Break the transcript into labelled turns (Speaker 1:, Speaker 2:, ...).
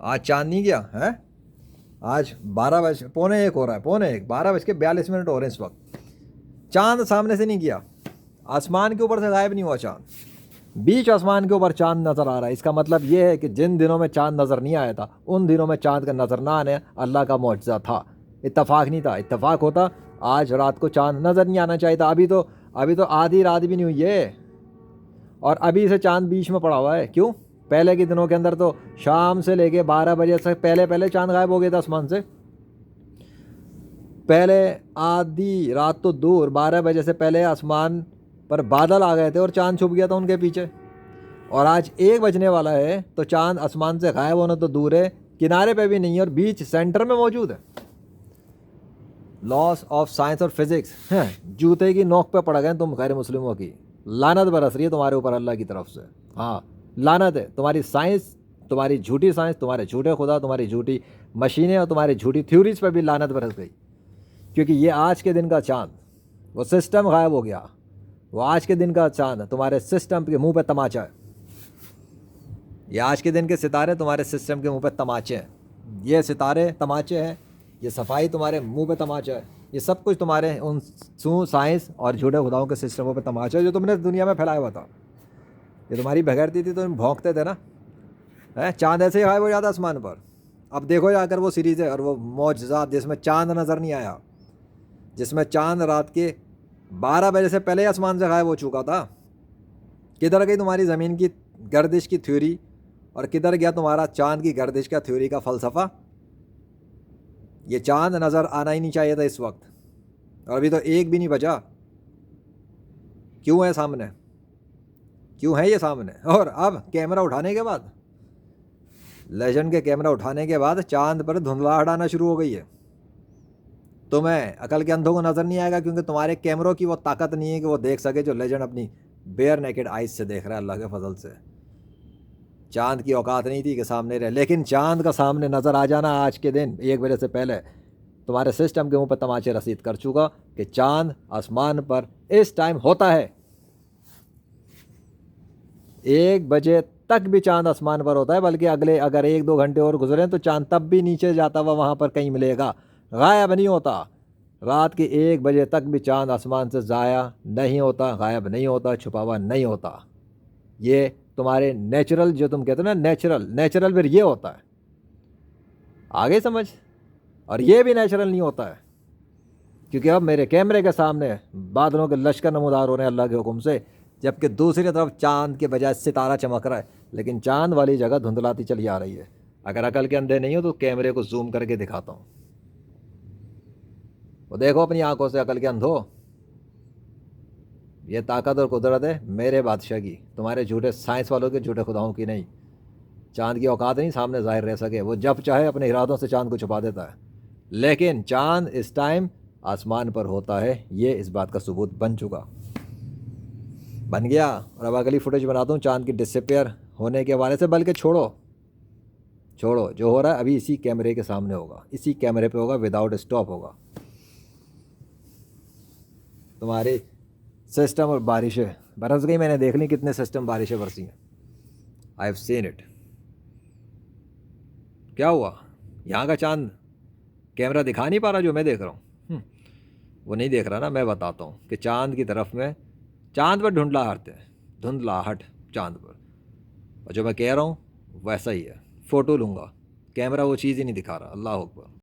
Speaker 1: आज चाँद नहीं गया है। आज 12 बज पौने 1 हो रहा है, पौने 1, 12:42 हो रहे हैं इस वक्त। चाँद सामने से नहीं गया, आसमान के ऊपर से गायब नहीं हुआ चाँद, बीच आसमान के ऊपर चाँद नज़र आ रहा है। इसका मतलब ये है कि जिन दिनों में चाँद नज़र नहीं आया था उन दिनों में चाँद का नज़र ना आने अल्लाह का मुआजिज़ा था, इत्तफाक नहीं था। इत्तफाक होता आज रात को चाँद नज़र नहीं आना चाहिए था। अभी तो आधी रात भी नहीं हुई है और अभी से चाँद बीच में पड़ा हुआ है। क्यों? पहले के दिनों के अंदर तो शाम से लेके 12 बजे से पहले पहले चाँद गायब हो गया था आसमान से। पहले आधी रात तो दूर, 12 बजे से पहले आसमान पर बादल आ गए थे और चाँद छुप गया था उनके पीछे। और आज 1 बजने वाला है तो चाँद आसमान से गायब होना तो दूर है, किनारे पे भी नहीं है और बीच सेंटर में मौजूद है। लॉस ऑफ साइंस और फिजिक्स जूते की नोक पे पड़ गए तुम गैर मुस्लिमों की। लानत बरस रही है तुम्हारे ऊपर अल्लाह की तरफ से। हाँ, लानत है तुम्हारी साइंस, तुम्हारी झूठी साइंस, तुम्हारे झूठे खुदा, तुम्हारी झूठी मशीनें और तुम्हारी झूठी थ्योरीज पे भी लानत बरस गई। क्योंकि ये आज के दिन का चाँद, वो सिस्टम गायब हो गया। वो आज के दिन का चाँद तुम्हारे सिस्टम के मुंह पे तमाचा है। ये आज के दिन के सितारे तुम्हारे सिस्टम के मुंह पे तमाचे हैं। ये सितारे तमाचे हैं, ये सफाई तुम्हारे मुंह पे तमाचा है, ये सब कुछ तुम्हारे उन साइंस और झूठे खुदाओं के सिस्टमों पे तमाचा है जो तुमने दुनिया में फैलाया हुआ था। ये तुम्हारी बगैरती थी तो तुम भौंकते थे ना, है। चाँद ऐसे ही गायब हो जाता आसमान पर। अब देखो जाकर वो सीरीज़ है और वो मौजज़ात जिसमें चाँद नज़र नहीं आया, जिसमें चाँद रात के 12 बजे से पहले आसमान से गायब हो चुका था। किधर गई तुम्हारी ज़मीन की गर्दिश की थ्योरी और किधर गया तुम्हारा चाँद की गर्दिश का थ्योरी का फ़लसफ़ा। ये चाँद नज़र आना ही नहीं चाहिए था इस वक्त और अभी तो 1 भी नहीं बजा। क्यों है सामने? क्यों है ये सामने? और अब कैमरा उठाने के बाद, लेजेंड के कैमरा उठाने के बाद चाँद पर धुंधलाहट आना शुरू हो गई है। तुम्हें अकल के अंधों को नज़र नहीं आएगा क्योंकि तुम्हारे कैमरों की वो ताकत नहीं है कि वो देख सके जो लेजेंड अपनी बेयर नेकेड आइज से देख रहा है अल्लाह के फजल से। चाँद की औकात नहीं थी कि सामने रहे, लेकिन चाँद का सामने नज़र आ जाना आज के दिन 1 बजे से पहले तुम्हारे सिस्टम के मुंह पर तमाचे रसीद कर चुका कि चाँद आसमान पर इस टाइम होता है। 1 बजे तक भी चाँद आसमान पर होता है, बल्कि अगले अगर 1-2 घंटे और गुजरे तो चाँद तब भी नीचे जाता हुआ वहाँ पर कहीं मिलेगा, गायब नहीं होता। रात के 1 बजे तक भी चाँद आसमान से ज़ाया नहीं होता, गायब नहीं होता, छुपा हुआ नहीं होता। ये तुम्हारे नेचुरल, जो तुम कहते हो ना नेचुरल फिर ये होता है, आगे समझ। और ये भी नेचुरल नहीं होता है क्योंकि अब मेरे कैमरे के सामने बादलों के लश्कर नमूदार हो रहे हैं अल्लाह के हुक्म से, जबकि दूसरी तरफ चाँद के बजाय सितारा चमक रहा है, लेकिन चाँद वाली जगह धुंधलाती चली आ रही है। अगर अकल के अंधे नहीं हो तो कैमरे को जूम करके दिखाता हूँ, वो देखो अपनी आंखों से अकल के अंधो। ये ताकत और कुदरत है मेरे बादशाह की, तुम्हारे झूठे साइंस वालों के झूठे खुदाओं की नहीं। चाँद की औकात नहीं सामने ज़ाहिर रह सके, वो जब चाहे अपने इरादों से चाँद को छुपा देता है, लेकिन चाँद इस टाइम आसमान पर होता है, ये इस बात का सबूत बन चुका, बन गया। और अब अगली फुटेज बनाता हूँ चाँद की डिसअपेयर होने के हवाले से, बल्कि छोड़ो जो हो रहा है अभी इसी कैमरे के सामने होगा, इसी कैमरे पे होगा, विदाउट स्टॉप होगा। तुम्हारे सिस्टम और बारिशें बरस गई, मैंने देख ली कितने सिस्टम बारिशें बरसी हैं। I have seen it. क्या हुआ? यहाँ का चाँद कैमरा दिखा नहीं पा रहा जो मैं देख रहा हूँ। वो नहीं देख रहा ना, मैं बताता हूँ कि चाँद की तरफ में, चाँद पर धुंधलाहट चाँद पर, और जो मैं कह रहा हूँ वैसा ही है। फ़ोटो लूँगा, कैमरा वो चीज़ ही नहीं दिखा रहा। अल्लाह अकबर।